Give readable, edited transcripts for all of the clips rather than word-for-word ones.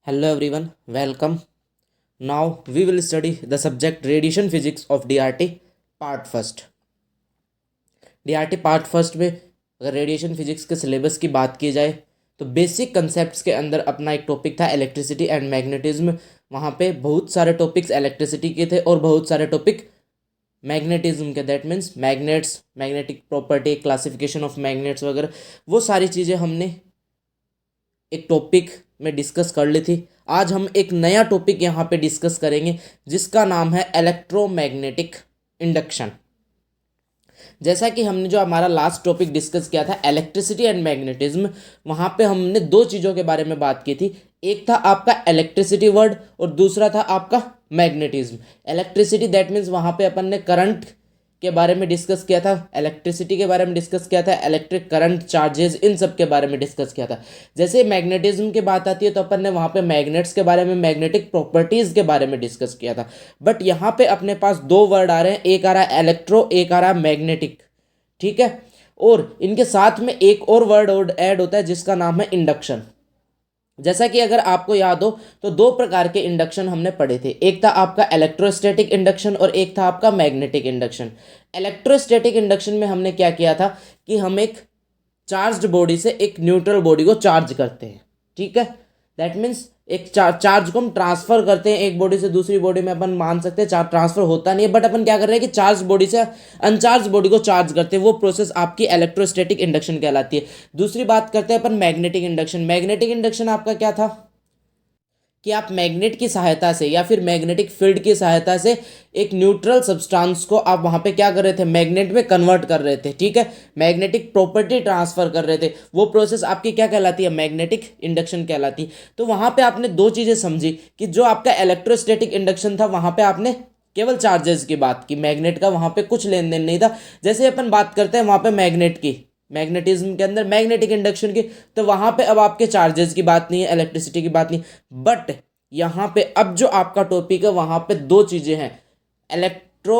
Hello everyone, welcome. Now we will study the subject radiation physics of DRT part first. DRT part first में अगर radiation physics के syllabus की बात की जाए तो बेसिक कंसेप्ट्स के अंदर अपना एक टॉपिक था इलेक्ट्रिसिटी एंड मैग्नेटिज्म। वहाँ पे बहुत सारे टॉपिक्स इलेक्ट्रिसिटी के थे और बहुत सारे टॉपिक मैग्नेटिज्म के, that means magnets, magnetic property, classification of magnets वगैरह, वो सारी चीज़ें हमने एक टॉपिक में डिस्कस कर ली थी। आज हम एक नया टॉपिक यहाँ पे डिस्कस करेंगे जिसका नाम है इलेक्ट्रोमैग्नेटिक इंडक्शन। जैसा कि हमने जो हमारा लास्ट टॉपिक डिस्कस किया था इलेक्ट्रिसिटी एंड मैग्नेटिज्म, वहाँ पे हमने दो चीज़ों के बारे में बात की थी। एक था आपका इलेक्ट्रिसिटी वर्ड और दूसरा था आपका मैग्नेटिज्म। इलेक्ट्रिसिटी दैट मीन्स वहाँ पे अपन ने करंट के बारे में डिस्कस किया था, इलेक्ट्रिसिटी के बारे में डिस्कस किया था, इलेक्ट्रिक करंट, चार्जेस, इन सब के बारे में डिस्कस किया था। जैसे मैग्नेटिज्म की बात आती है तो अपन ने वहाँ पे मैग्नेट्स के बारे में, मैग्नेटिक प्रॉपर्टीज़ के बारे में डिस्कस किया था। बट यहाँ पे अपने पास दो वर्ड आ रहे हैं, एक आ रहा है इलेक्ट्रो, एक आ रहा है मैग्नेटिक, ठीक है। और इनके साथ में एक और वर्ड ऐड होता है जिसका नाम है इंडक्शन। जैसा कि अगर आपको याद हो तो दो प्रकार के इंडक्शन हमने पढ़े थे, एक था आपका इलेक्ट्रोस्टैटिक इंडक्शन और एक था आपका मैग्नेटिक इंडक्शन। इलेक्ट्रोस्टैटिक इंडक्शन में हमने क्या किया था कि हम एक चार्ज्ड बॉडी से एक न्यूट्रल बॉडी को चार्ज करते हैं, ठीक है। दैट मीन्स एक चार्ज को हम ट्रांसफर करते हैं एक बॉडी से दूसरी बॉडी में। अपन मान सकते हैं चार्ज ट्रांसफर होता नहीं है, बट अपन क्या कर रहे हैं कि चार्ज बॉडी से अनचार्ज बॉडी को चार्ज करते हैं। वो प्रोसेस आपकी इलेक्ट्रोस्टैटिक इंडक्शन कहलाती है। दूसरी बात करते हैं अपन मैग्नेटिक इंडक्शन। मैग्नेटिक इंडक्शन आपका क्या था कि आप मैग्नेट की सहायता से या फिर मैग्नेटिक फील्ड की सहायता से एक न्यूट्रल सब्सटेंस को आप वहाँ पे क्या कर रहे थे, मैग्नेट में कन्वर्ट कर रहे थे, ठीक है। मैग्नेटिक प्रॉपर्टी ट्रांसफर कर रहे थे। वो प्रोसेस आपकी क्या कहलाती है, मैग्नेटिक इंडक्शन कहलाती है। तो वहाँ पे आपने दो चीज़ें समझी कि जो आपका इलेक्ट्रोस्टैटिक इंडक्शन था वहाँ पे आपने केवल चार्जेस की बात की, मैग्नेट का वहाँ पे कुछ लेन देन नहीं था। जैसे अपन बात करते हैं वहाँ पे मैग्नेट की, मैग्नेटिज्म के अंदर मैग्नेटिक इंडक्शन की, तो वहां पे अब आपके चार्जेस की बात नहीं है, इलेक्ट्रिसिटी की बात नहीं। बट यहाँ पे अब जो आपका टॉपिक है वहां पे दो चीजें हैं, इलेक्ट्रो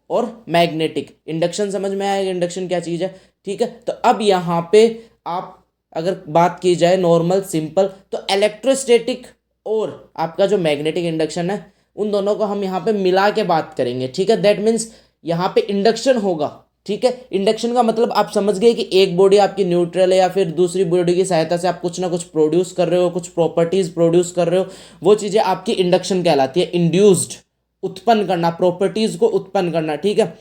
और मैग्नेटिक। इंडक्शन समझ में आएगा इंडक्शन क्या चीज़ है, ठीक है। तो अब यहाँ पे आप अगर बात की जाए नॉर्मल सिंपल, तो इलेक्ट्रोस्टैटिक और आपका जो मैग्नेटिक इंडक्शन है उन दोनों को हम यहाँ पे मिला के बात करेंगे, ठीक है। दैट मीन्स यहाँ पे इंडक्शन होगा, ठीक है। इंडक्शन का मतलब आप समझ गए कि एक बॉडी आपकी न्यूट्रल है या फिर दूसरी बॉडी की सहायता से आप कुछ ना कुछ प्रोड्यूस कर रहे हो, कुछ प्रॉपर्टीज प्रोड्यूस कर रहे हो, वो चीज़ें आपकी इंडक्शन कहलाती है। इंड्यूस्ड, उत्पन्न करना, प्रॉपर्टीज को उत्पन्न करना, ठीक है।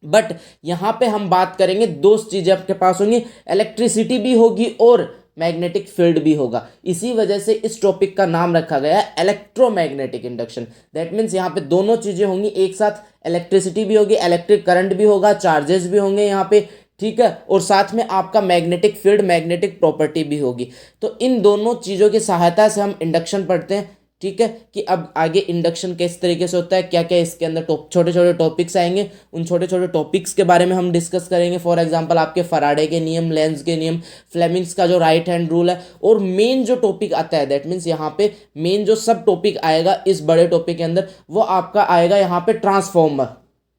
बट यहाँ पे हम बात करेंगे दो चीज़ें आपके पास होंगी, इलेक्ट्रिसिटी भी होगी और मैग्नेटिक फील्ड भी होगा। इसी वजह से इस टॉपिक का नाम रखा गया है इलेक्ट्रोमैग्नेटिक इंडक्शन। दैट मीन्स यहाँ पे दोनों चीज़ें होंगी एक साथ, इलेक्ट्रिसिटी भी होगी, इलेक्ट्रिक करंट भी होगा, चार्जेस भी होंगे यहाँ पे, ठीक है। और साथ में आपका मैग्नेटिक फील्ड, मैग्नेटिक प्रॉपर्टी भी होगी। तो इन दोनों चीज़ों की सहायता से हम इंडक्शन पढ़ते हैं, ठीक है। कि अब आगे इंडक्शन किस तरीके से होता है, क्या क्या इसके अंदर छोटे छोटे टॉपिक्स आएंगे, उन छोटे छोटे टॉपिक्स के बारे में हम डिस्कस करेंगे। फॉर एग्जांपल आपके फराडे के नियम, लेंज के नियम, फ्लेमिंग्स का जो राइट हैंड रूल है। और मेन जो टॉपिक आता है दैट मीन्स यहाँ पे मेन जो सब टॉपिक आएगा इस बड़े टॉपिक के अंदर, वो आपका आएगा यहाँ पे ट्रांसफॉर्मर,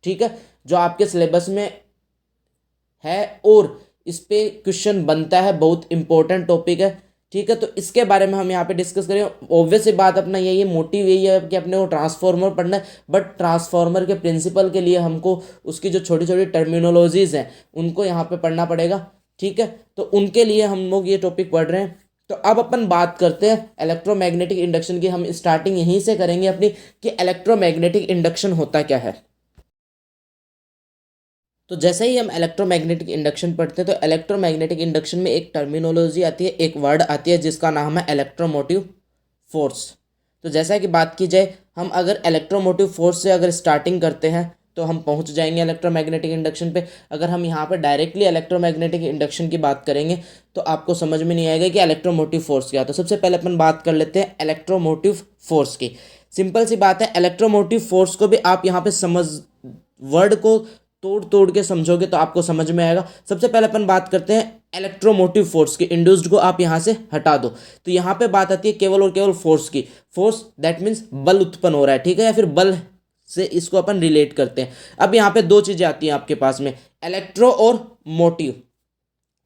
ठीक है, जो आपके सिलेबस में है और इस पे क्वेश्चन बनता है, बहुत इंपॉर्टेंट टॉपिक है, ठीक है। तो इसके बारे में हम यहाँ पे डिस्कस करें। ऑब्वियसली बात अपना यही है, मोटिव यही है कि अपने को ट्रांसफॉर्मर पढ़ना है। बट ट्रांसफॉर्मर के प्रिंसिपल के लिए हमको उसकी जो छोटी छोटी टर्मिनोलॉजीज हैं उनको यहाँ पे पढ़ना पड़ेगा, ठीक है। तो उनके लिए हम लोग ये टॉपिक पढ़ रहे हैं। तो अब अपन बात करते हैं इलेक्ट्रोमैग्नेटिक इंडक्शन की। हम स्टार्टिंग यहीं से करेंगे अपनी कि इलेक्ट्रोमैग्नेटिक इंडक्शन होता क्या है। तो जैसे ही हम इलेक्ट्रोमैग्नेटिक इंडक्शन पढ़ते हैं तो इलेक्ट्रोमैग्नेटिक इंडक्शन में एक टर्मिनोलॉजी आती है, एक वर्ड आती है जिसका नाम है इलेक्ट्रोमोटिव फोर्स। तो जैसा कि बात की जाए, हम अगर इलेक्ट्रोमोटिव फोर्स से अगर स्टार्टिंग करते हैं तो हम पहुंच जाएंगे इलेक्ट्रोमैग्नेटिक इंडक्शन पे। अगर हम यहाँ पे डायरेक्टली इलेक्ट्रोमैग्नेटिक इंडक्शन की बात करेंगे तो आपको समझ में नहीं आएगा कि इलेक्ट्रोमोटिव फोर्स क्या। तो सबसे पहले अपन बात कर लेते हैं इलेक्ट्रोमोटिव फोर्स की। सिंपल सी बात है, इलेक्ट्रोमोटिव फोर्स को भी आप यहाँ पे समझ, वर्ड को तोड़ तोड़ के समझोगे तो आपको समझ में आएगा। सबसे पहले अपन बात करते हैं इलेक्ट्रोमोटिव फोर्स की। इंड्यूस्ड को आप यहाँ से हटा दो तो यहाँ पे बात आती है केवल और केवल फोर्स की। फोर्स दैट मीन्स बल उत्पन्न हो रहा है, ठीक है, या फिर बल से इसको अपन रिलेट करते हैं। अब यहाँ पे दो चीजें आती हैं आपके पास में, इलेक्ट्रो और मोटिव।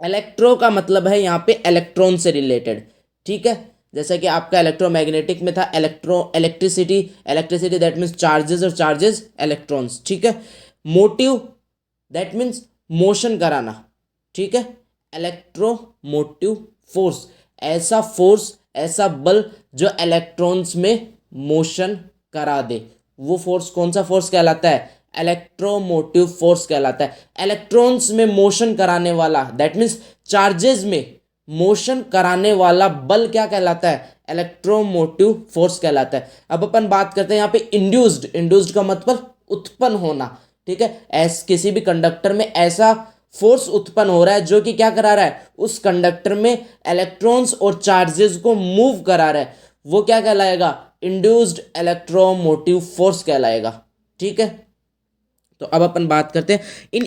इलेक्ट्रो का मतलब है यहाँ पे इलेक्ट्रॉन से रिलेटेड, ठीक है। जैसा कि आपका इलेक्ट्रोमैग्नेटिक में था इलेक्ट्रिसिटी दैट मीन्स चार्जेस और चार्जेस इलेक्ट्रॉन्स, ठीक है। मोटिव दैट मीन्स मोशन कराना, ठीक है। इलेक्ट्रोमोटिव फोर्स, ऐसा बल जो इलेक्ट्रॉन्स में मोशन करा दे, वो फोर्स कौन सा फोर्स कहलाता है? इलेक्ट्रोमोटिव फोर्स कहलाता है। इलेक्ट्रॉन्स में मोशन कराने वाला दैट मीन्स चार्जेस में मोशन कराने वाला बल क्या कहलाता है? इलेक्ट्रोमोटिव फोर्स कहलाता है। अब अपन बात करते हैं यहाँ पे इंड्यूस्ड का मतलब उत्पन्न होना, ठीक है। किसी भी कंडक्टर में ऐसा फोर्स उत्पन्न हो रहा है जो कि क्या करा रहा है? उस कंडक्टर में इलेक्ट्रॉन्स और चार्जेस को मूव करा रहा है, वो क्या कहलाएगा? इंड्यूस्ड इलेक्ट्रोमोटिव फोर्स कहलाएगा, ठीक है। तो अब अपन बात करते हैं इन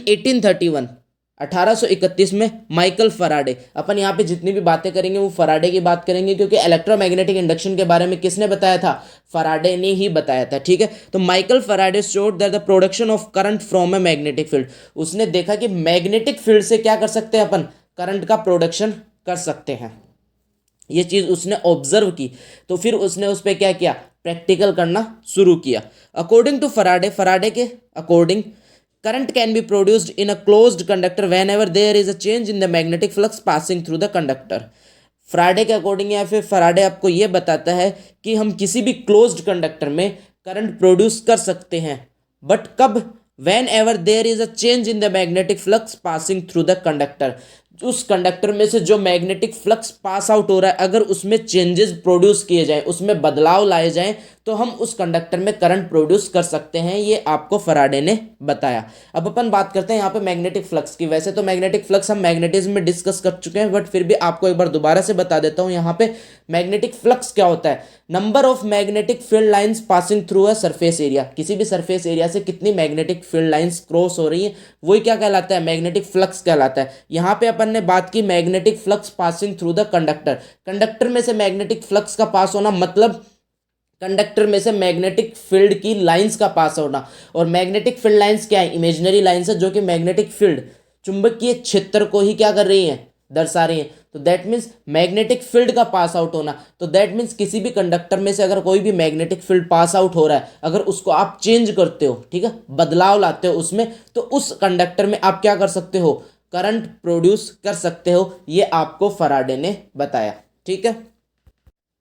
1831 में माइकल फराडे। अपन यहाँ पे जितनी भी बातें करेंगे वो फराडे की बात करेंगे, क्योंकि इलेक्ट्रोमैग्नेटिक इंडक्शन के बारे में किसने बताया था? फराडे ने ही बताया था, ठीक है। तो Michael Faraday showed that the production of current from a magnetic field, उसने देखा कि मैग्नेटिक फील्ड से क्या कर सकते हैं अपन? करंट का प्रोडक्शन कर सकते हैं। ये चीज़ उसने ऑब्जर्व की, तो फिर उसने उस पर क्या किया? प्रैक्टिकल करना शुरू किया। अकॉर्डिंग टू फराडे के according current can be produced in a closed conductor whenever there is a change in the magnetic flux passing through the conductor। Faraday के अकॉर्डिंग या फिर फराडे आपको ये बताता है कि हम किसी भी क्लोज्ड कंडक्टर में करंट प्रोड्यूस कर सकते हैं, बट कब? Whenever there is a change in the magnetic flux passing through the conductor, उस कंडक्टर में से जो मैग्नेटिक फ्लक्स पास आउट हो रहा है अगर उसमें चेंजेस प्रोड्यूस किए जाएं, उसमें बदलाव लाए जाएं, तो हम उस कंडक्टर में करंट प्रोड्यूस कर सकते हैं। ये आपको फराडे ने बताया। अब अपन बात करते हैं यहाँ पे मैग्नेटिक फ्लक्स की। वैसे तो मैग्नेटिक फ्लक्स हम मैग्नेटिज्म में डिस्कस कर चुके हैं, बट फिर भी आपको एक बार दोबारा से बता देता हूँ। यहाँ पे मैग्नेटिक फ्लक्स क्या होता है? Number of magnetic field lines passing through a surface area, किसी भी सरफेस एरिया से कितनी मैग्नेटिक फील्ड लाइंस क्रॉस हो रही है, वही क्या कहलाता है? मैग्नेटिक फ्लक्स कहलाता है। यहाँ पे अपन ने बात की magnetic flux passing through the conductor. Conductor में से मैग्नेटिक फ्लक्स का पास होना मतलब कंडक्टर में से मैग्नेटिक फील्ड की लाइंस का पास होना। और मैग्नेटिक फील्ड लाइंस क्या है? इमेजिनरी लाइंस है, जो कि मैग्नेटिक फील्ड, चुंबकीय क्षेत्र को ही क्या कर रही हैं? दर्शा रही हैं। तो दैट मीन्स मैग्नेटिक फील्ड का पास आउट होना। तो दैट मीन्स किसी भी कंडक्टर में से अगर कोई भी मैग्नेटिक फील्ड पास आउट हो रहा है, अगर उसको आप चेंज करते हो, ठीक है, बदलाव लाते हो उसमें, तो उस कंडक्टर में आप क्या कर सकते हो? करंट प्रोड्यूस कर सकते हो। ये आपको फराडे ने बताया, ठीक है।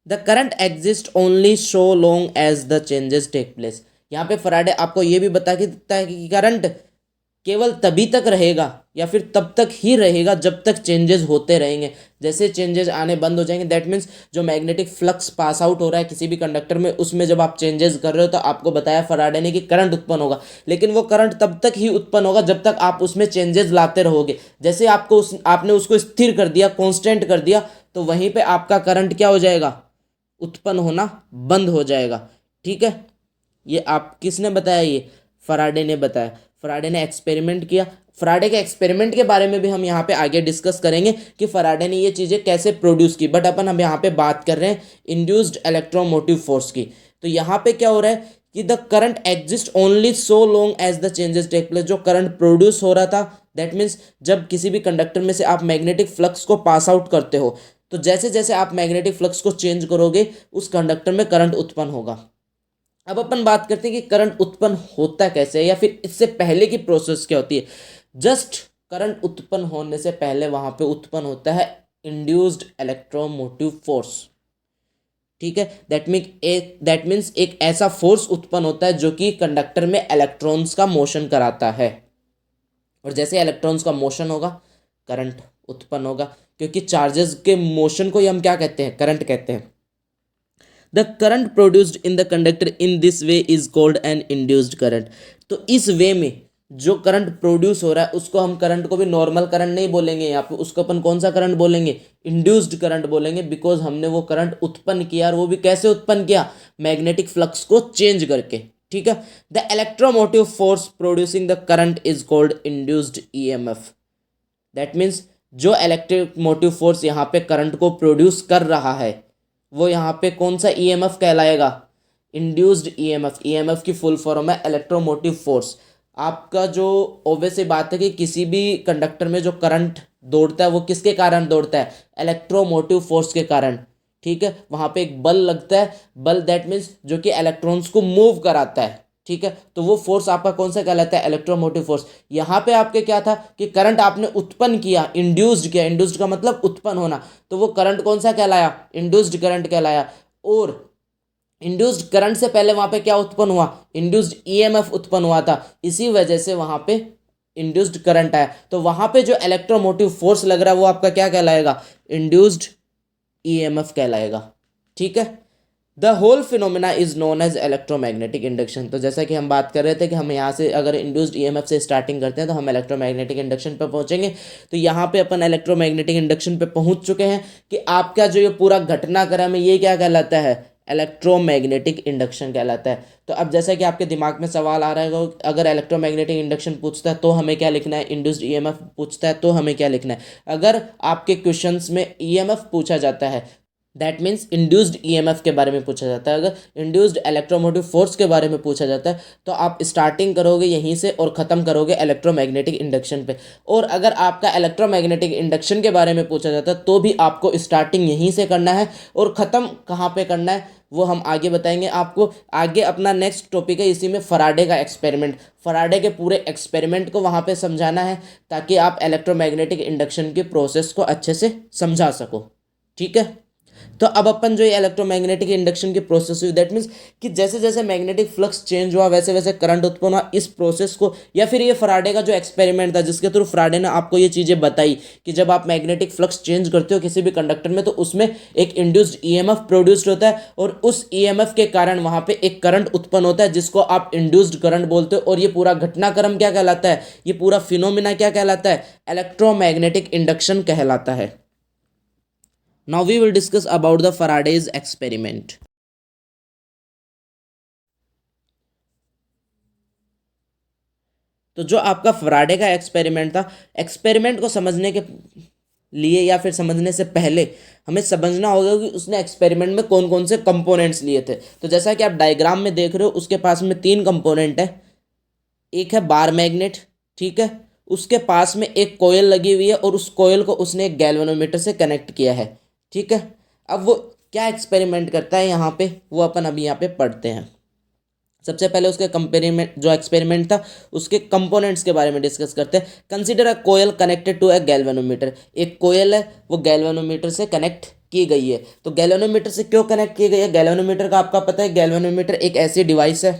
The current exist only so long as the changes take place. यहाँ पे फराडे आपको ये भी बता के देता है कि करंट केवल तभी तक रहेगा या फिर तब तक ही रहेगा जब तक चेंजेस होते रहेंगे। जैसे चेंजेस आने बंद हो जाएंगे, दैट मीन्स जो मैग्नेटिक फ्लक्स पास आउट हो रहा है किसी भी कंडक्टर में, उसमें जब आप चेंजेस कर रहे हो तो आपको बताया फराडे ने कि करंट उत्पन्न होगा। लेकिन वो करंट तब तक ही उत्पन्न होगा जब तक आप उसमें चेंजेस लाते रहोगे। जैसे आपने उसको स्थिर कर दिया, कॉन्स्टेंट कर दिया, तो वहीं पर आपका करंट क्या हो जाएगा? उत्पन्न होना बंद हो जाएगा, ठीक है। ये आप किसने बताया? ये फराडे ने बताया। फराडे ने एक्सपेरिमेंट किया। फराडे के एक्सपेरिमेंट के बारे में भी हम यहाँ पे आगे डिस्कस करेंगे कि फराडे ने ये चीज़ें कैसे प्रोड्यूस की, बट अपन हम यहाँ पे बात कर रहे हैं इंड्यूस्ड इलेक्ट्रोमोटिव फोर्स की। तो यहाँ पे क्या हो रहा है कि the current exist only so long as the changes take place. जो करंट प्रोड्यूस हो रहा था, दैट मीन्स जब किसी भी कंडक्टर में से आप मैग्नेटिक फ्लक्स को पास आउट करते हो, तो जैसे जैसे आप मैग्नेटिक फ्लक्स को चेंज करोगे उस कंडक्टर में करंट उत्पन्न होगा। अब अपन बात करते हैं कि करंट उत्पन्न होता कैसे है, या फिर इससे पहले की प्रोसेस क्या होती है। जस्ट करंट उत्पन्न होने से पहले वहां पे उत्पन्न होता है इंड्यूस्ड इलेक्ट्रोमोटिव फोर्स, ठीक है। दैट मीन्स एक ऐसा फोर्स उत्पन्न होता है जो कि कंडक्टर में इलेक्ट्रॉन्स का मोशन कराता है, और जैसे इलेक्ट्रॉन्स का मोशन होगा करंट उत्पन्न होगा, क्योंकि चार्जेस के मोशन को ही हम क्या कहते हैं? करंट कहते हैं। The current produced in the conductor in this way is called an induced current. तो इस वे में जो करंट प्रोड्यूस हो रहा है उसको हम करंट को भी नॉर्मल करंट नहीं बोलेंगे, यहाँ पे उसको अपन कौन सा करंट बोलेंगे? इंड्यूस्ड करंट बोलेंगे, बिकॉज हमने वो करंट उत्पन्न किया, और वो भी कैसे उत्पन्न किया? मैग्नेटिक फ्लक्स को चेंज करके, ठीक है। The electromotive force producing the current is called induced EMF. That means जो इलेक्ट्रिक मोटिव फोर्स यहाँ पे करंट को प्रोड्यूस कर रहा है वो यहाँ पे कौन सा ईएमएफ कहलाएगा? Induced EMF. ईएमएफ की फुल फॉर्म है इलेक्ट्रोमोटिव फोर्स। आपका जो ऑब्वियस सी बात है कि किसी भी कंडक्टर में जो करंट दौड़ता है वो किसके कारण दौड़ता है? इलेक्ट्रोमोटिव फोर्स के कारण, ठीक है, वहाँ पे एक बल लगता है, बल दैट मीन्स जो कि इलेक्ट्रॉन्स को मूव कराता है, ठीक है, तो वो फोर्स आपका कौन सा कहलाता है, इलेक्ट्रोमोटिव फोर्स। यहाँ पे आपके क्या था कि करंट आपने उत्पन्न किया, इंड्यूस्ड किया, इंड्यूस्ड का मतलब उत्पन्न होना, तो वो करंट कौन सा कहलाया, इंड्यूस्ड करंट कहलाया। और इंड्यूस्ड करंट से पहले वहां पे क्या उत्पन्न हुआ, इंड्यूस्ड ईएमएफ उत्पन्न हुआ था, इसी वजह से वहां पे इंड्यूस्ड करंट आया। तो वहां पे जो इलेक्ट्रोमोटिव फोर्स लग रहा है वो आपका क्या कहलाएगा, इंड्यूस्ड ईएमएफ कहलाएगा, ठीक है। The whole phenomena is known as electromagnetic induction. तो जैसा कि हम बात कर रहे थे कि हम यहाँ से अगर इंड्यूस्ड ईएमएफ से स्टार्टिंग करते हैं तो हम इलेक्ट्रोमैग्नेटिक इंडक्शन पर पहुंचेंगे। तो यहाँ पे अपन इलेक्ट्रोमैग्नेटिक इंडक्शन पे पहुंच चुके हैं कि आपका जो ये पूरा घटनाक्रम है ये क्या कहलाता है, इलेक्ट्रोमैग्नेटिक इंडक्शन कहलाता है। तो अब जैसा कि आपके दिमाग में सवाल आ रहा है, अगर इलेक्ट्रोमैग्नेटिक इंडक्शन पूछता है तो हमें क्या लिखना है, इंड्यूस्ड ईएमएफ पूछता है तो हमें क्या लिखना है। अगर आपके क्वेश्चंस में ईएमएफ पूछा जाता है दैट मीन्स इंड्यूस्ड ईएमएफ के बारे में पूछा जाता है, अगर इंड्यूस्ड इलेक्ट्रोमोटिव फोर्स के बारे में पूछा जाता है तो आप स्टार्टिंग करोगे यहीं से और ख़त्म करोगे इलेक्ट्रोमैग्नेटिक इंडक्शन पे। और अगर आपका इलेक्ट्रोमैग्नेटिक इंडक्शन के बारे में पूछा जाता है तो भी आपको स्टार्टिंग यहीं से करना है और ख़त्म कहाँ पे करना है वो हम आगे बताएंगे आपको। आगे अपना नेक्स्ट टॉपिक है इसी में फराडे का एक्सपेरिमेंट, फराडे के पूरे एक्सपेरिमेंट को वहाँ पे समझाना है ताकि आप इलेक्ट्रोमैग्नेटिक इंडक्शन की प्रोसेस को अच्छे से समझा सको, ठीक है। तो अब अपन जो ये इलेक्ट्रोमैग्नेटिक इंडक्शन की प्रोसेस हुई दैट मीन्स कि जैसे जैसे मैग्नेटिक फ्लक्स चेंज हुआ वैसे वैसे करंट उत्पन्न हुआ, इस प्रोसेस को या फिर ये फराडे का जो एक्सपेरिमेंट था जिसके थ्रू फराडे ने आपको ये चीज़ें बताई कि जब आप मैग्नेटिक फ्लक्स चेंज करते हो किसी भी कंडक्टर में तो उसमें एक इंड्यूस्ड ईएमएफ प्रोड्यूस्ड होता है और उस ईएमएफ के कारण वहाँ पे एक करंट उत्पन्न होता है जिसको आप इंड्यूस्ड करंट बोलते हो। और ये पूरा घटनाक्रम क्या कहलाता है, ये पूरा फिनोमिना क्या कहलाता है, इलेक्ट्रोमैग्नेटिक इंडक्शन कहलाता है। Now we will discuss about the Faraday's experiment. तो जो आपका फराडे का एक्सपेरिमेंट था, एक्सपेरिमेंट को समझने के लिए या फिर समझने से पहले हमें समझना होगा कि उसने एक्सपेरिमेंट में कौन कौन से कंपोनेंट्स लिए थे। तो जैसा कि आप डायग्राम में देख रहे हो उसके पास में 3 कंपोनेंट है, एक है बार मैग्नेट, ठीक है, उसके पास में एक कोयल लगी हुई है और उस कोयल को उसने एक गैल्वेनोमीटर से कनेक्ट किया है, ठीक है। अब वो क्या एक्सपेरिमेंट करता है यहाँ पे वो अपन अभी यहाँ पे पढ़ते हैं। सबसे पहले उसके कंपेरिमेंट जो एक्सपेरिमेंट था उसके कंपोनेंट्स के बारे में डिस्कस करते हैं। Consider a coil connected to a galvanometer, एक कोयल है वो गैल्वेनोमीटर से कनेक्ट की गई है। तो गैल्वेनोमीटर से क्यों कनेक्ट की गई है, गैल्वेनोमीटर का आपका पता है, गैल्वेनोमीटर एक ऐसी डिवाइस है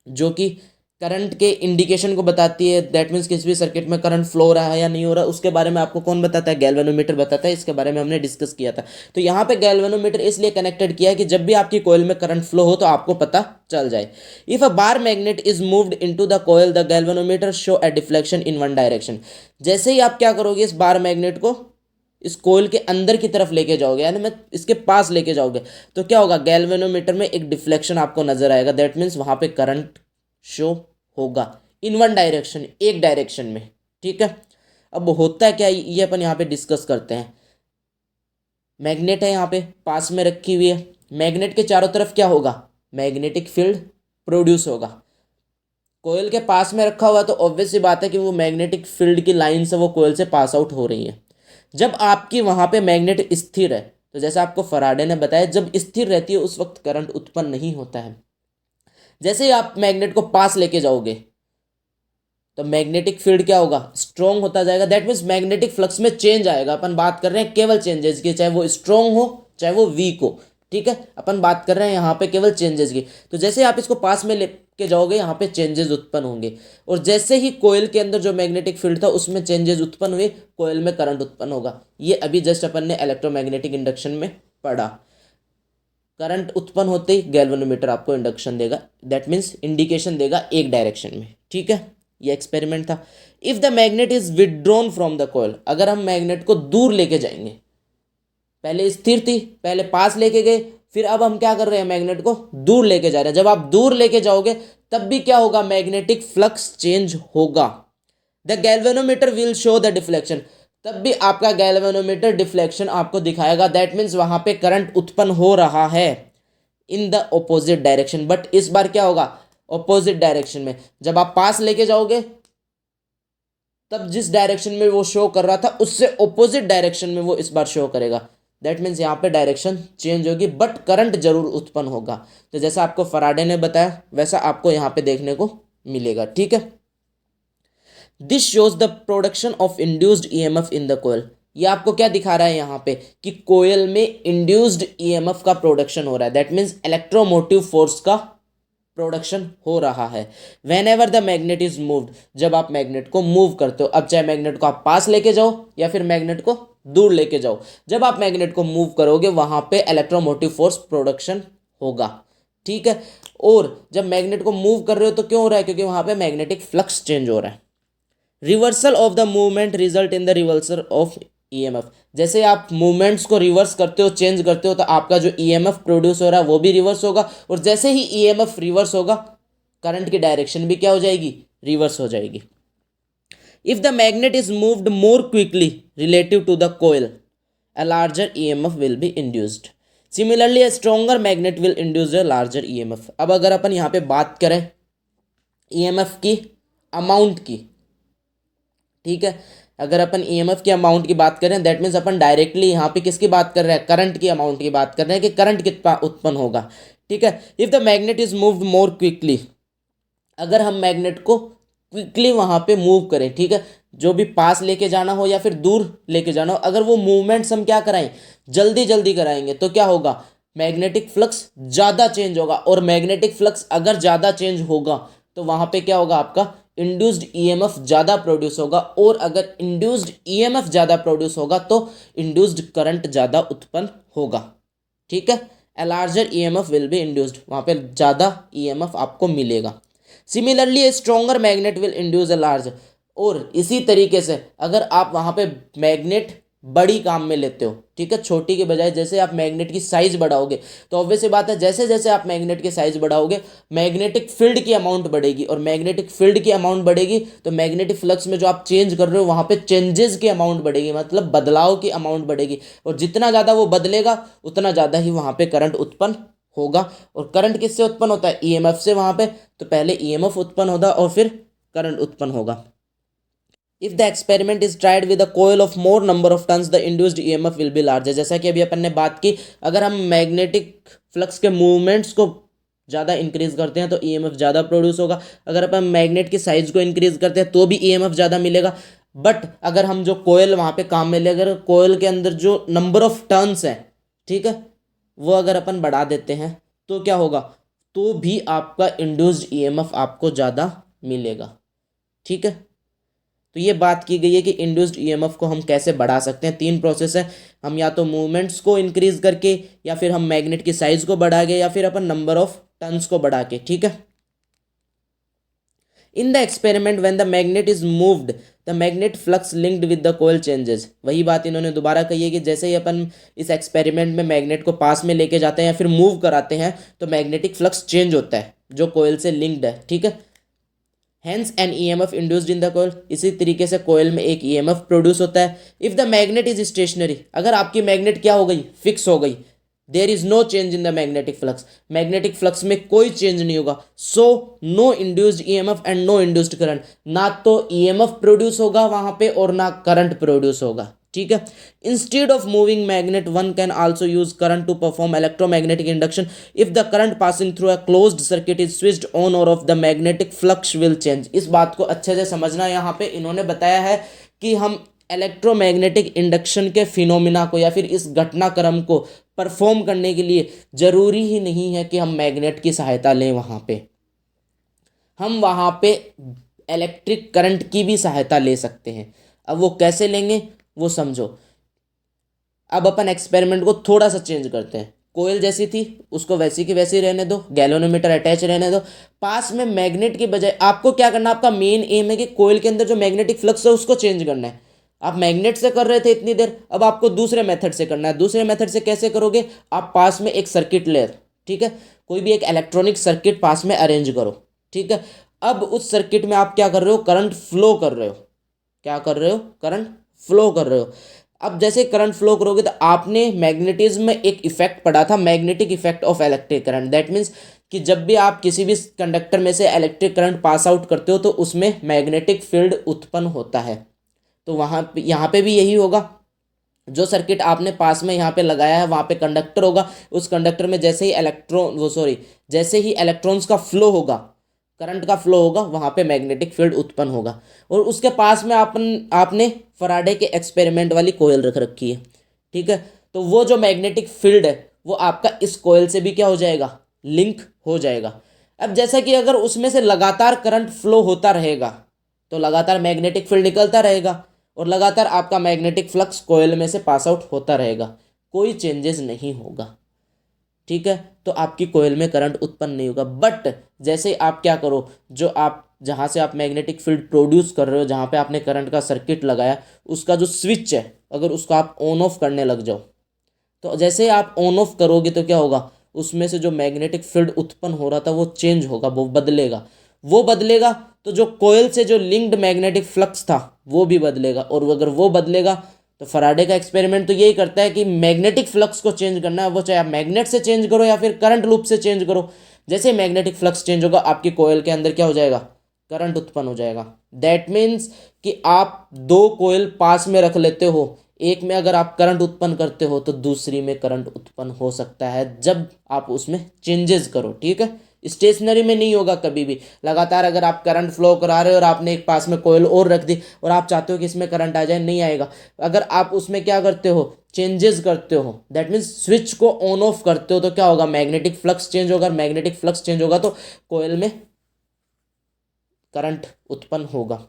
जो कि करंट के इंडिकेशन को बताती है, दैट मीन्स किसी भी सर्किट में करंट फ्लो हो रहा है या नहीं हो रहा, उसके बारे में आपको कौन बताता है, गैल्वेनोमीटर बताता है। इसके बारे में हमने डिस्कस किया था। तो यहाँ पे गैल्वेनोमीटर इसलिए कनेक्टेड किया है कि जब भी आपकी कोयल में करंट फ्लो हो तो आपको पता चल जाए। If a bar magnet is moved into the coil the galvanometer show a deflection in one direction. जैसे ही आप क्या करोगे, इस बार मैग्नेट को इस कोयल के अंदर की तरफ लेके जाओगे, यानी मैं इसके पास लेके जाओगे, तो क्या होगा, गैल्वेनोमीटर में एक डिफ्लेक्शन आपको नजर आएगा, दैट मीन्स वहां पे करंट शो होगा इन वन डायरेक्शन, एक डायरेक्शन में, ठीक है। अब होता है क्या ये अपन यहाँ पे डिस्कस करते हैं। मैग्नेट है यहाँ पे पास में रखी हुई है, मैग्नेट के चारों तरफ क्या होगा, मैग्नेटिक फील्ड प्रोड्यूस होगा। कोयल के पास में रखा हुआ तो ऑब्वियस सी बात है कि वो मैग्नेटिक फील्ड की लाइन से वो कोयल से पास आउट हो रही है। जब आपकी वहां पे मैग्नेट स्थिर है तो जैसा आपको फराडे ने बताया जब स्थिर रहती है उस वक्त करंट उत्पन्न नहीं होता है। जैसे ही आप मैग्नेट को पास लेके जाओगे तो मैग्नेटिक फील्ड क्या होगा, स्ट्रॉन्ग होता जाएगा, दैट मीन्स मैग्नेटिक फ्लक्स में चेंज आएगा। अपन बात कर रहे हैं केवल चेंजेस की, चाहे वो स्ट्रॉन्ग हो चाहे वो वीक हो, ठीक है, अपन बात कर रहे हैं यहाँ पे केवल चेंजेस की। तो जैसे आप इसको पास में लेके जाओगे यहाँ पे चेंजेस उत्पन्न होंगे, और जैसे ही कोयल के अंदर जो मैग्नेटिक फील्ड था उसमें चेंजेस उत्पन्न हुए, कोयल में करंट उत्पन्न होगा। ये अभी जस्ट अपन ने इलेक्ट्रोमैग्नेटिक इंडक्शन में पढ़ा। करंट उत्पन्न होते ही गैल्वेनोमीटर आपको इंडक्शन देगा, दैट मीन्स इंडिकेशन देगा एक डायरेक्शन में, ठीक है। ये एक्सपेरिमेंट था। If the magnet is withdrawn from the coil, अगर हम मैग्नेट को दूर लेके जाएंगे, पहले स्थिर थी, पहले पास लेके गए, फिर अब हम क्या कर रहे हैं, मैग्नेट को दूर लेके जा रहे हैं। जब आप दूर लेके जाओगे तब भी क्या होगा, मैग्नेटिक फ्लक्स चेंज होगा। The galvanometer will show the deflection, तब भी आपका गैल्वेनोमीटर डिफ्लेक्शन आपको दिखाएगा, दैट मीन्स वहां पे करंट उत्पन्न हो रहा है in the opposite direction. But इस बार क्या होगा, ऑपोजिट डायरेक्शन में। जब आप पास लेके जाओगे तब जिस डायरेक्शन में वो शो कर रहा था उससे ऑपोजिट डायरेक्शन में वो इस बार शो करेगा। दैट मीन्स यहाँ पे डायरेक्शन चेंज होगी बट करंट जरूर उत्पन्न होगा। तो जैसा आपको फराडे ने बताया वैसा आपको यहाँ पे देखने को मिलेगा, ठीक है। This shows the production of induced EMF in the coil. ये आपको क्या दिखा रहा है यहाँ पे कि कोयल में इंड्यूस्ड ईएमएफ का प्रोडक्शन हो रहा है, दैट मीन्स इलेक्ट्रोमोटिव फोर्स का प्रोडक्शन हो रहा है। When ever the magnet is moved, जब आप मैग्नेट को मूव करते हो, अब चाहे मैग्नेट को आप पास लेके जाओ या फिर मैग्नेट को दूर लेके जाओ, जब आप मैग्नेट को मूव करोगे वहां पे इलेक्ट्रोमोटिव फोर्स प्रोडक्शन होगा, ठीक है। और जब मैग्नेट को मूव कर रहे हो तो क्यों हो रहा है, क्योंकि वहां पे मैग्नेटिक फ्लक्स चेंज हो रहा है। Reversal of the movement result in the reversal of EMF. जैसे आप मूवमेंट्स को रिवर्स करते हो, चेंज करते हो, तो आपका जो ईएमएफ प्रोड्यूस हो रहा है वो भी रिवर्स होगा, और जैसे ही ईएमएफ रिवर्स होगा करंट की डायरेक्शन भी क्या हो जाएगी, रिवर्स हो जाएगी। If the magnet is moved more quickly relative to the coil, a larger EMF will be induced. Similarly, a stronger magnet will induce a larger EMF. अब अगर अपन यहाँ पे बात करें EMF की अमाउंट की, ठीक है, अगर अपन EMF की अमाउंट की बात करें दैट मीन्स अपन डायरेक्टली यहाँ पे किसकी बात कर रहे हैं, करंट की अमाउंट की बात कर रहे हैं कि करंट कितना उत्पन्न होगा, ठीक है। If the magnet is moved more quickly, अगर हम मैग्नेट को क्विकली वहाँ पे मूव करें, ठीक है, जो भी पास लेके जाना हो या फिर दूर लेके जाना हो, अगर वो मूवमेंट्स हम क्या कराएं, जल्दी जल्दी कराएंगे तो क्या होगा, मैग्नेटिक फ्लक्स ज़्यादा चेंज होगा, और मैग्नेटिक फ्लक्स अगर ज़्यादा चेंज होगा तो वहाँ पे क्या होगा, आपका इंड्यूस्ड ईएमएफ ज़्यादा प्रोड्यूस होगा, और अगर इंड्यूस्ड ईएमएफ ज़्यादा प्रोड्यूस होगा तो इंड्यूस्ड करंट ज़्यादा उत्पन्न होगा, ठीक है। A larger EMF will be induced, वहाँ पे ज़्यादा ईएमएफ आपको मिलेगा। Similarly A stronger magnet will induce a large, और इसी तरीके से अगर आप वहाँ पे मैग्नेट बड़ी काम में लेते हो, ठीक है, छोटी के बजाय, जैसे आप मैग्नेट की साइज बढ़ाओगे तो ऑब्वियस सी बात है जैसे जैसे आप मैग्नेट की साइज बढ़ाओगे मैग्नेटिक फील्ड की अमाउंट बढ़ेगी, और मैग्नेटिक फील्ड की अमाउंट बढ़ेगी तो मैग्नेटिक फ्लक्स में जो आप चेंज कर रहे हो वहाँ पे चेंजेस की अमाउंट बढ़ेगी, मतलब बदलाव की अमाउंट बढ़ेगी, और जितना ज़्यादा वो बदलेगा उतना ज़्यादा ही वहाँ पे करंट उत्पन्न होगा। और करंट किससे उत्पन्न होता है, ईएमएफ से। वहाँ पे तो पहले ईएमएफ उत्पन्न होगा और फिर करंट उत्पन्न होगा। If the experiment is tried with a coil of more number of turns the induced EMF will be larger. जैसा कि अभी अपन ने बात की, अगर हम मैग्नेटिक फ्लक्स के मूवमेंट्स को ज़्यादा इंक्रीज करते हैं तो ईएमएफ ज़्यादा प्रोड्यूस होगा, अगर अपन मैग्नेट की साइज को इंक्रीज करते हैं तो भी ईएमएफ ज़्यादा मिलेगा। बट अगर हम जो कोयल वहाँ पे काम में ले, अगर कोयल के अंदर जो नंबर ऑफ टर्न्स हैं, ठीक है, वो अगर अपन बढ़ा देते हैं तो क्या होगा, तो भी आपका इंड्यूस्ड ईएमएफ आपको ज़्यादा मिलेगा, ठीक है। तो ये बात की गई है कि इंड्यूस्ड ईएमएफ को हम कैसे बढ़ा सकते हैं। 3 प्रोसेस है, हम या तो मूवमेंट्स को इंक्रीज करके, या फिर हम मैग्नेट की साइज को बढ़ा के, या फिर अपन नंबर ऑफ टर्न्स को बढ़ा के, ठीक है। In the experiment when the magnet is moved the magnet flux linked with the coil changes. वही बात इन्होंने दोबारा कही है कि जैसे ही अपन इस एक्सपेरिमेंट में मैग्नेट को पास में लेके जाते हैं या फिर मूव कराते हैं तो मैग्नेटिक फ्लक्स चेंज होता है जो कोयल से लिंक्ड है, ठीक है। Hence an EMF induced in the coil, इसी तरीके से कोयल में एक ईएमएफ प्रोड्यूस होता है। If the magnet is stationary, अगर आपकी मैग्नेट क्या हो गई, फिक्स हो गई, there is no change in the magnetic flux, magnetic flux में कोई चेंज नहीं होगा, so no induced EMF and no induced current, ना तो ईएमएफ प्रोड्यूस होगा वहां पे और ना करंट प्रोड्यूस होगा, ठीक है। Instead of moving magnet one can also use current to perform electromagnetic induction. If the current passing through a closed circuit is switched on और off the magnetic flux will change. इस बात को अच्छे से समझना, यहाँ पे इन्होंने बताया है कि हम इलेक्ट्रोमैग्नेटिक इंडक्शन के फिनोमिना को या फिर इस घटनाक्रम को परफॉर्म करने के लिए जरूरी ही नहीं है कि हम मैग्नेट की सहायता लें, हम वहाँ पे इलेक्ट्रिक करंट की भी सहायता ले सकते हैं। अब वो कैसे लेंगे वो समझो। अब अपन एक्सपेरिमेंट को थोड़ा सा चेंज करते हैं, कोयल जैसी थी उसको वैसी की वैसी रहने दो, गैल्वेनोमीटर अटैच रहने दो, पास में मैग्नेट के बजाय आपको क्या करना, आपका मेन एम है कि कोयल के अंदर जो मैग्नेटिक फ्लक्स है उसको चेंज करना है। आप मैग्नेट से कर रहे थे इतनी देर, अब आपको दूसरे मेथड से करना है। दूसरे मेथड से कैसे करोगे, आप पास में एक सर्किट ले, ठीक है, कोई भी एक इलेक्ट्रॉनिक सर्किट पास में अरेंज करो, ठीक है। अब उस सर्किट में आप क्या कर रहे हो, करंट फ्लो कर रहे हो, क्या कर रहे हो, करंट फ्लो कर रहे हो। अब जैसे करंट फ्लो करोगे तो आपने मैग्नेटिज्म में एक इफेक्ट पढ़ा था, magnetic effect of electric current. That means कि जब भी आप किसी भी कंडक्टर में से इलेक्ट्रिक करंट पास आउट करते हो तो उसमें मैग्नेटिक फील्ड उत्पन्न होता है। तो वहाँ यहाँ पे भी यही होगा, जो सर्किट आपने पास में यहाँ पे लगाया है वहाँ पे कंडक्टर होगा, उस कंडक्टर में जैसे ही जैसे ही इलेक्ट्रॉन्स का फ्लो होगा, करंट का फ्लो होगा, वहाँ पे मैग्नेटिक फील्ड उत्पन्न होगा। और उसके पास में आपने फराडे के एक्सपेरिमेंट वाली कोयल रख रखी है, ठीक है। तो वो जो मैग्नेटिक फील्ड है वो आपका इस कोयल से भी क्या हो जाएगा, लिंक हो जाएगा। अब जैसा कि अगर उसमें से लगातार करंट फ्लो होता रहेगा तो लगातार मैग्नेटिक फील्ड निकलता रहेगा और लगातार आपका मैग्नेटिक फ्लक्स कोयल में से पास आउट होता रहेगा, कोई चेंजेस नहीं होगा, ठीक है। तो आपकी कोयल में करंट उत्पन्न नहीं होगा। बट जैसे आप क्या करो, जहाँ से आप मैग्नेटिक फील्ड प्रोड्यूस कर रहे हो, जहाँ पे आपने करंट का सर्किट लगाया, उसका जो स्विच है अगर उसको आप ऑन ऑफ करने लग जाओ, तो जैसे आप ऑन ऑफ करोगे तो क्या होगा, उसमें से जो मैग्नेटिक फील्ड उत्पन्न हो रहा था वो चेंज होगा, वो बदलेगा तो जो कोयल से जो लिंक्ड मैग्नेटिक फ्लक्स था वो भी बदलेगा। और अगर वो बदलेगा तो फराडे का एक्सपेरिमेंट तो यही करता है कि मैग्नेटिक फ्लक्स को चेंज करना है, वो चाहे आप मैग्नेट से चेंज करो या फिर करंट लूप से चेंज करो। जैसे मैग्नेटिक फ्लक्स चेंज होगा आपकी कोयल के अंदर क्या हो जाएगा, करंट उत्पन्न हो जाएगा। दैट मीन्स कि आप दो कोयल पास में रख लेते हो, एक में अगर आप करंट उत्पन्न करते हो तो दूसरी में करंट उत्पन्न हो सकता है जब आप उसमें चेंजेस करो, ठीक है। स्टेशनरी में नहीं होगा कभी भी। लगातार अगर आप करंट फ्लो करा रहे हो और आपने एक पास में कोयल और रख दी और आप चाहते हो कि इसमें करंट आ जाए, नहीं आएगा। अगर आप उसमें क्या करते हो, चेंजेस करते हो, दैट मीन्स स्विच को ऑन ऑफ करते हो, तो क्या होगा, मैग्नेटिक फ्लक्स चेंज होगा। मैग्नेटिक फ्लक्स चेंज होगा तो कोयल में करंट उत्पन्न होगा।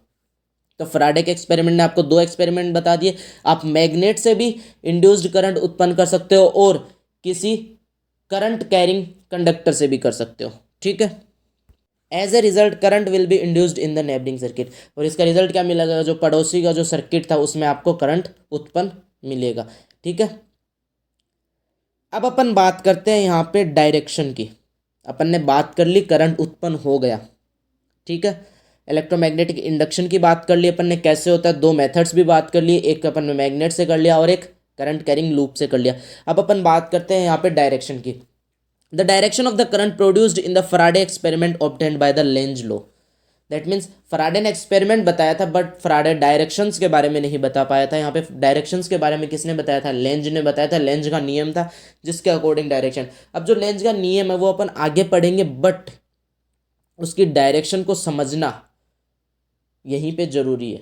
तो फराडे के एक्सपेरिमेंट ने आपको दो एक्सपेरिमेंट बता दिए। आप मैग्नेट से भी इंड्यूस्ड करंट उत्पन्न कर सकते हो और किसी करंट कैरिंग कंडक्टर से भी कर सकते हो, ठीक है। As a result current will be induced in the neighbouring circuit, और इसका रिजल्ट क्या मिलेगा, जो पड़ोसी का जो सर्किट था उसमें आपको करंट उत्पन्न मिलेगा, ठीक है। अब अपन बात करते हैं यहाँ पे डायरेक्शन की। अपन ने बात कर ली करंट उत्पन्न हो गया, ठीक है। इलेक्ट्रोमैग्नेटिक इंडक्शन की बात कर ली अपन ने, कैसे होता है, दो मेथड्स भी बात कर लिए, एक अपन ने मैग्नेट से कर लिया और एक करंट कैरिंग लूप से कर लिया। अब अपन बात करते हैं यहाँ पे डायरेक्शन की। The direction of the current produced in the Faraday experiment obtained by the Lenz law. That means Faraday ने एक्सपेरिमेंट बताया था बट फराडे डायरेक्शंस के बारे में नहीं बता पाया था। यहाँ पे डायरेक्शंस के बारे में किसने बताया था, लेंज ने बताया था। लेंज का नियम था जिसके अकॉर्डिंग डायरेक्शन। अब जो लेंज का नियम है वो अपन आगे पढ़ेंगे, बट उसकी डायरेक्शन को समझना यहीं पे जरूरी है,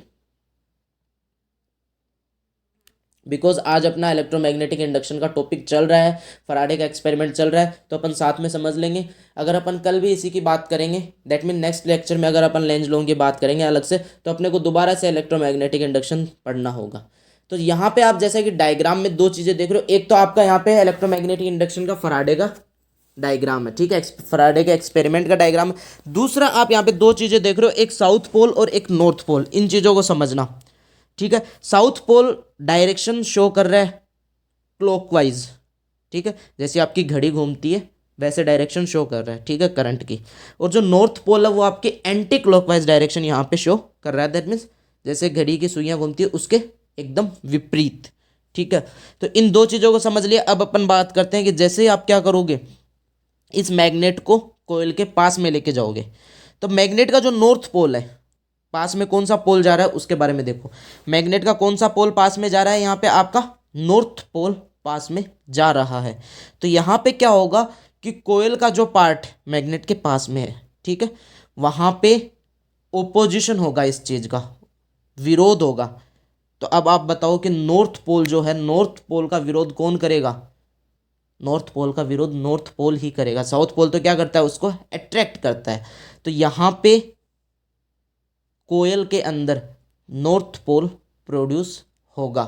बिकॉज आज अपना इलेक्ट्रोमैग्नेटिक इंडक्शन का टॉपिक चल रहा है, फराडे का एक्सपेरिमेंट चल रहा है, तो अपन साथ में समझ लेंगे। अगर अपन कल भी इसी की बात करेंगे, दैट मीन नेक्स्ट लेक्चर में अगर अपन लेंज लॉ की बात करेंगे अलग से, तो अपने को दोबारा से इलेक्ट्रोमैग्नेटिक इंडक्शन पढ़ना होगा। तो यहाँ पे आप जैसे कि डायग्राम में दो चीज़ें देख रहे हो, एक तो आपका यहाँ पे इलेक्ट्रोमैग्नेटिक इंडक्शन का फराडे का डायग्राम है, ठीक है, फराडे के एक्सपेरिमेंट का डायग्राम। दूसरा आप यहाँ पे दो चीज़ें देख रहे हो, एक साउथ पोल और एक नॉर्थ पोल। इन चीज़ों को समझना, ठीक है। साउथ पोल डायरेक्शन शो कर रहा है क्लॉकवाइज, ठीक है, जैसे आपकी घड़ी घूमती है वैसे डायरेक्शन शो कर रहा है, ठीक है, करंट की। और जो नॉर्थ पोल है वो आपकी एंटी क्लॉकवाइज डायरेक्शन यहाँ पे शो कर रहा है। दैट मीन्स जैसे घड़ी की सुइयाँ घूमती है उसके एकदम विपरीत, ठीक है। तो इन दो चीज़ों को समझ लिया। अब अपन बात करते हैं कि जैसे ही आप क्या करोगे, इस मैग्नेट को कोयल के पास में लेके जाओगे, तो मैग्नेट का जो नॉर्थ पोल है, पास में कौन सा पोल जा रहा है उसके बारे में देखो। मैग्नेट का कौन सा पोल पास में जा रहा है, यहाँ पे आपका नॉर्थ पोल पास में जा रहा है। तो यहाँ पे क्या होगा कि कोयल का जो पार्ट मैग्नेट के पास में है, ठीक है, वहाँ पे ओपोजिशन होगा, इस चीज़ का विरोध होगा। तो अब आप बताओ कि नॉर्थ पोल जो है, नॉर्थ पोल का विरोध कौन करेगा, नॉर्थ पोल का विरोध नॉर्थ पोल ही करेगा। साउथ पोल तो क्या करता है, उसको अट्रैक्ट करता है। तो यहाँ पे कोयल के अंदर नॉर्थ पोल प्रोड्यूस होगा,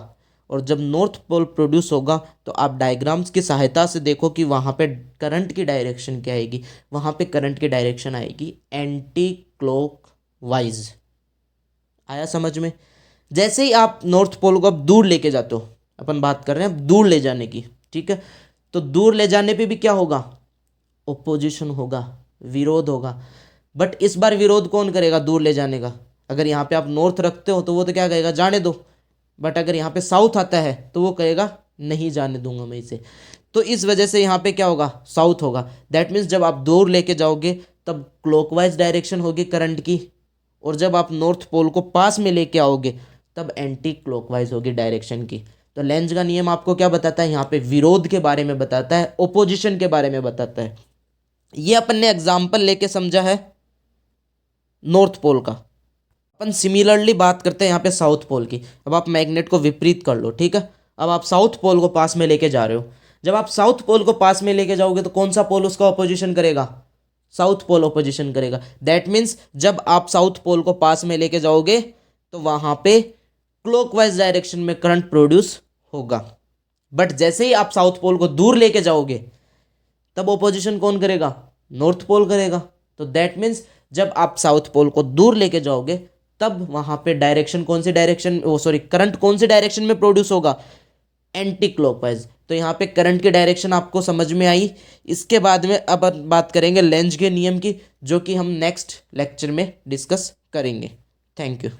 और जब नॉर्थ पोल प्रोड्यूस होगा तो आप डायग्राम्स की सहायता से देखो कि वहाँ पे करंट की डायरेक्शन क्या आएगी। वहाँ पे करंट की डायरेक्शन आएगी एंटी क्लॉकवाइज। आया समझ में। जैसे ही आप नॉर्थ पोल को अब दूर लेके जाते हो, अपन बात कर रहे हैं अब दूर ले जाने की, ठीक है, तो दूर ले जाने पे भी क्या होगा, ओपोजिशन होगा, विरोध होगा। बट इस बार विरोध कौन करेगा दूर ले जाने का, अगर यहाँ पे आप नॉर्थ रखते हो तो वो तो क्या कहेगा, जाने दो। बट अगर यहाँ पे साउथ आता है तो वो कहेगा नहीं जाने दूंगा मैं इसे। तो इस वजह से यहाँ पे क्या होगा, साउथ होगा। दैट मीन्स जब आप दूर लेके जाओगे तब क्लॉकवाइज डायरेक्शन होगी करंट की, और जब आप नॉर्थ पोल को पास में लेके आओगे तब एंटी क्लॉकवाइज होगी डायरेक्शन की। तो लेंज का नियम आपको क्या बताता है, यहाँ पे विरोध के बारे में बताता है, ओपोजिशन के बारे में बताता है। ये अपन ने एग्जाम्पल लेके समझा है नॉर्थ पोल का। अपन सिमिलरली बात करते हैं यहाँ पे साउथ पोल की। अब आप मैग्नेट को विपरीत कर लो, ठीक है। अब आप साउथ पोल को पास में लेके जा रहे हो। जब आप साउथ पोल को पास में लेके जाओगे तो कौन सा पोल उसका ऑपोजिशन करेगा, साउथ पोल ऑपोजिशन करेगा। दैट मीन्स जब आप साउथ पोल को पास में लेके जाओगे तो वहां पे क्लॉकवाइज डायरेक्शन में करंट प्रोड्यूस होगा। बट जैसे ही आप साउथ पोल को दूर लेके जाओगे तब ऑपोजिशन कौन करेगा, नॉर्थ पोल करेगा। तो दैट मीन्स जब आप साउथ पोल को दूर लेके जाओगे तब वहां पे डायरेक्शन कौन सी डायरेक्शन, करंट कौन सी डायरेक्शन में प्रोड्यूस होगा, एंटी क्लॉकवाइज। तो यहाँ पे करंट की डायरेक्शन आपको समझ में आई। इसके बाद में अब बात करेंगे लेंज के नियम की, जो कि हम नेक्स्ट लेक्चर में डिस्कस करेंगे। Thank you.